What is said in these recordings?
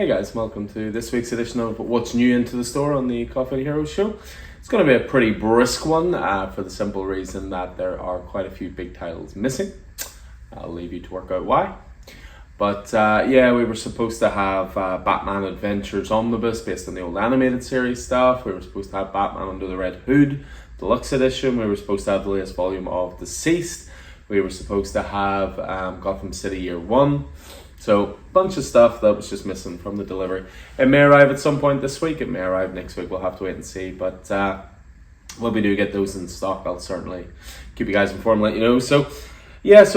Hey guys, welcome to this week's edition of What's New into the Store on the Coffee Heroes show. It's going to be a pretty brisk one for the simple reason that there are quite a few big titles missing. I'll leave you to work out why. But we were supposed to have Batman Adventures Omnibus based on the old animated series stuff. We were supposed to have Batman Under the Red Hood Deluxe Edition. We were supposed to have the latest volume of Deceased. We were supposed to have Gotham City Year 1. So, bunch of stuff that was just missing from the delivery. It may arrive at some point this week, it may arrive next week, we'll have to wait and see. But when we do get those in stock, I'll certainly keep you guys informed, let you know. So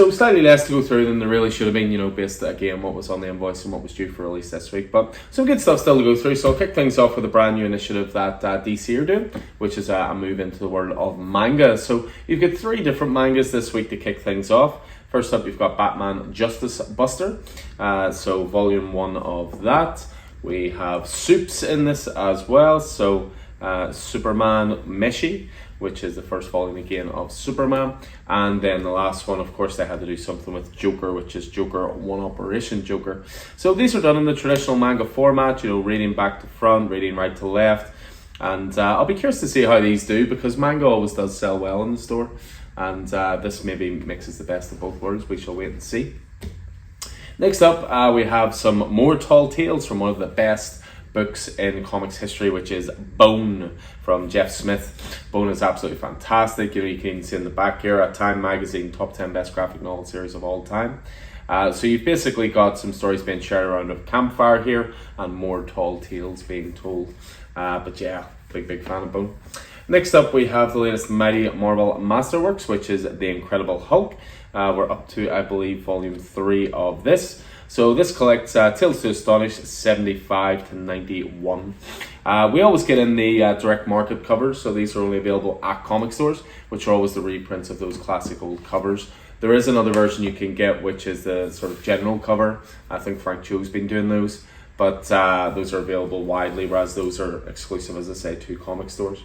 slightly less to go through than there really should have been, based again what was on the invoice and what was due for release this week. But some good stuff still to go through. So I'll kick things off with a brand new initiative that DC are doing, which is a move into the world of manga. So you've got 3 different mangas this week to kick things off. First up, you've got Batman Justice Buster, so volume 1 of that. We have Soups in this as well, so Superman Meshi, which is the first volume again of Superman. And then the last one, of course, they had to do something with Joker, which is Joker 1 Operation Joker. So these are done in the traditional manga format, reading back to front, reading right to left. And I'll be curious to see how these do, because manga always does sell well in the store. And this maybe mixes the best of both worlds. We shall wait and see. Next up, we have some more Tall Tales from one of the best books in comics history, which is Bone from Jeff Smith. Bone is absolutely fantastic. You can see in the back here a Time Magazine top 10 best graphic novel series of all time. So you've basically got some stories being shared around a campfire here and more Tall Tales being told. But yeah, big fan of Bone. Next up, we have the latest Mighty Marvel Masterworks, which is The Incredible Hulk. We're up to, I believe, volume 3 of this. So this collects Tales to Astonish 75 to 91. We always get in the direct market covers, so these are only available at comic stores, which are always the reprints of those classic old covers. There is another version you can get, which is the sort of general cover. I think Frank Cho's been doing those, but those are available widely, whereas those are exclusive, as I say, to comic stores.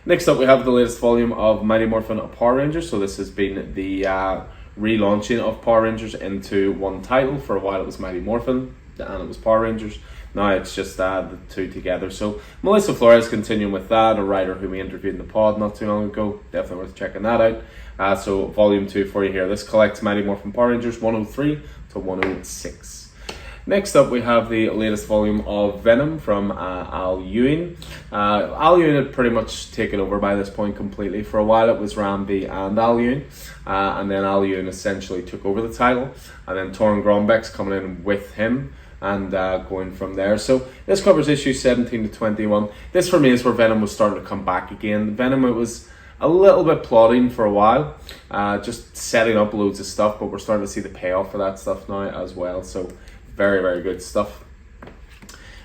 Next up, we have the latest volume of Mighty Morphin Power Rangers. So this has been the relaunching of Power Rangers into one title. For a while it was Mighty Morphin and it was Power Rangers. Now it's just the two together. So Melissa Flores continuing with that, a writer who we interviewed in the pod not too long ago. Definitely worth checking that out. So volume 2 for you here. This collects Mighty Morphin Power Rangers 103 to 106. Next up, we have the latest volume of Venom from Al Ewing. Al Ewing had pretty much taken over by this point completely. For a while, it was Rambi and Al Ewing, and then Al Ewing essentially took over the title, and then Torun Grombeck's coming in with him and going from there. So this covers issues 17 to 21. This for me is where Venom was starting to come back again. Venom, it was a little bit plodding for a while, just setting up loads of stuff, but we're starting to see the payoff for that stuff now as well. So very good stuff.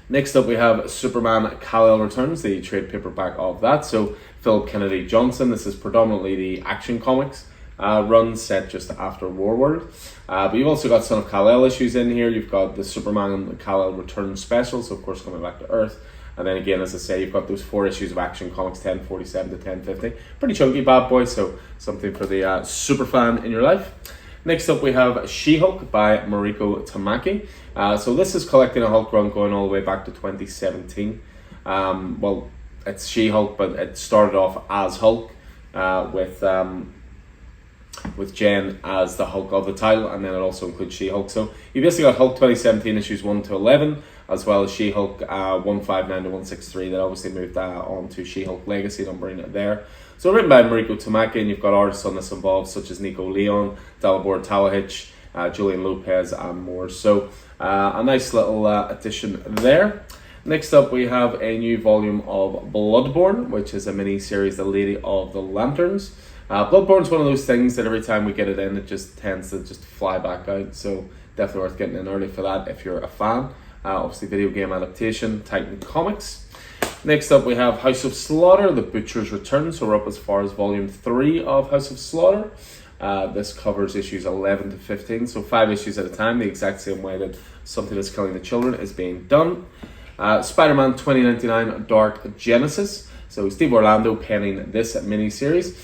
Next up, we have Superman Kal-El Returns, the trade paperback of that. So Philip Kennedy Johnson. This is predominantly the Action Comics run set just after Warworld. But you've also got Son of Kal-El issues in here. You've got the Superman Kal-El Returns special, so of course coming back to Earth. And then again, as I say, you've got those 4 issues of Action Comics, 1047 to 1050. Pretty chunky bad boy, so something for the super fan in your life. Next up, we have She-Hulk by Mariko Tamaki. So this is collecting a Hulk run going all the way back to 2017. Well, it's She-Hulk, but it started off as Hulk with Jen as the Hulk of the title, and then it also includes She-Hulk. So you basically got Hulk 2017 issues 1 to 11, as well as She-Hulk 159 to 163 that obviously moved on to She-Hulk Legacy, numbering it there. So written by Mariko Tamaki, and you've got artists on this involved such as Nico Leon, Dalibor Talahich, Julian Lopez and more. So a nice little addition there. Next up, we have a new volume of Bloodborne, which is a mini-series, The Lady of the Lanterns. Bloodborne's one of those things that every time we get it in, it just tends to just fly back out. So definitely worth getting in early for that if you're a fan. Obviously, video game adaptation, Titan Comics. Next up, we have House of Slaughter, The Butcher's Return. So we're up as far as volume 3 of House of Slaughter. This covers issues 11 to 15, so 5 issues at a time, the exact same way that Something That's Killing the Children is being done. Spider-Man 2099 Dark Genesis. So Steve Orlando penning this mini-series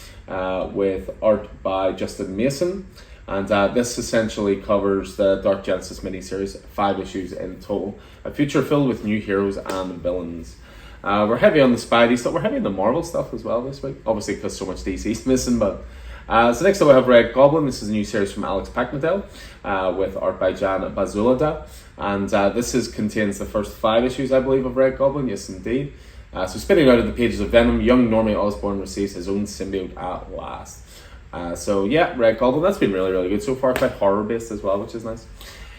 with art by Justin Mason. And this essentially covers the Dark Genesis miniseries, 5 issues in total. A future filled with new heroes and villains. We're heavy on the Spidey stuff. We're heavy on the Marvel stuff as well this week. Obviously because so much DC's missing. But so next up we have Red Goblin. This is a new series from Alex Paknadel with art by Jan Bazulada. And this contains the first 5 issues, I believe, of Red Goblin. Yes, indeed. So spinning out of the pages of Venom, young Normie Osborn receives his own symbiote at last. So yeah, Red Goblin, that's been really, really good so far, quite horror based as well, which is nice.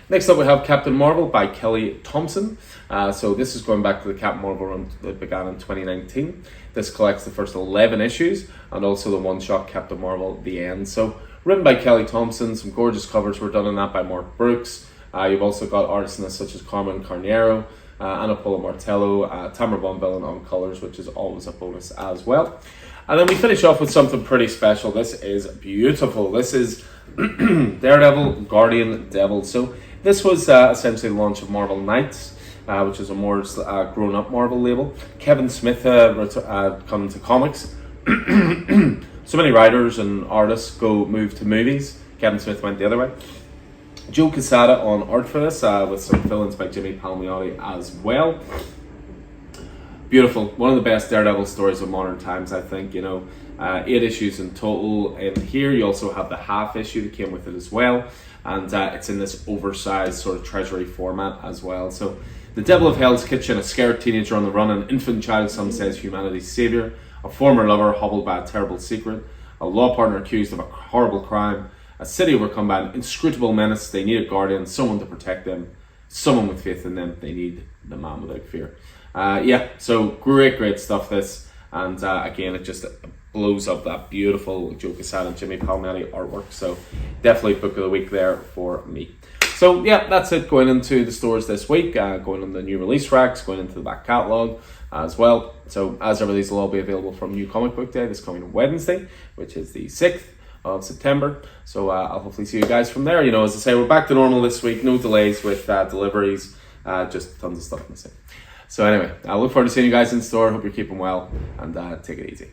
Next up we have Captain Marvel by Kelly Thompson. So this is going back to the Captain Marvel run that began in 2019. This collects the first 11 issues and also the one-shot Captain Marvel, The End. So written by Kelly Thompson, some gorgeous covers were done on that by Mark Brooks. You've also got artists such as Carmen Carnero, Anna Paula Martello, Tamara Bonvillain on colours, which is always a bonus as well. And then we finish off with something pretty special. This is beautiful. This is Daredevil, Guardian Devil. So this was essentially the launch of Marvel Knights, which is a more grown-up Marvel label. Kevin Smith come to comics. So many writers and artists move to movies. Kevin Smith went the other way. Joe Quesada on art for this, with some fill-ins by Jimmy Palmiotti as well. Beautiful. One of the best Daredevil stories of modern times, I think. 8 issues in total. In here, you also have the half issue that came with it as well. And it's in this oversized sort of treasury format as well. So, the Devil of Hell's Kitchen, a scared teenager on the run, an infant child, some says humanity's savior, a former lover hobbled by a terrible secret, a law partner accused of a horrible crime, a city overcome by an inscrutable menace. They need a guardian, someone to protect them, someone with faith in them. They need the man without fear. So great stuff this, and again it just blows up that beautiful Joe Quesada and Jimmy Palmiotti artwork, so definitely book of the week there for me. So yeah, that's it going into the stores this week, going on the new release racks, going into the back catalogue as well. So as ever, these will all be available from New Comic Book Day this coming Wednesday, which is the 6th of September. So I'll hopefully see you guys from there. As I say, we're back to normal this week, no delays with deliveries, just tons of stuff missing. So anyway, I look forward to seeing you guys in store. Hope you're keeping well, and take it easy.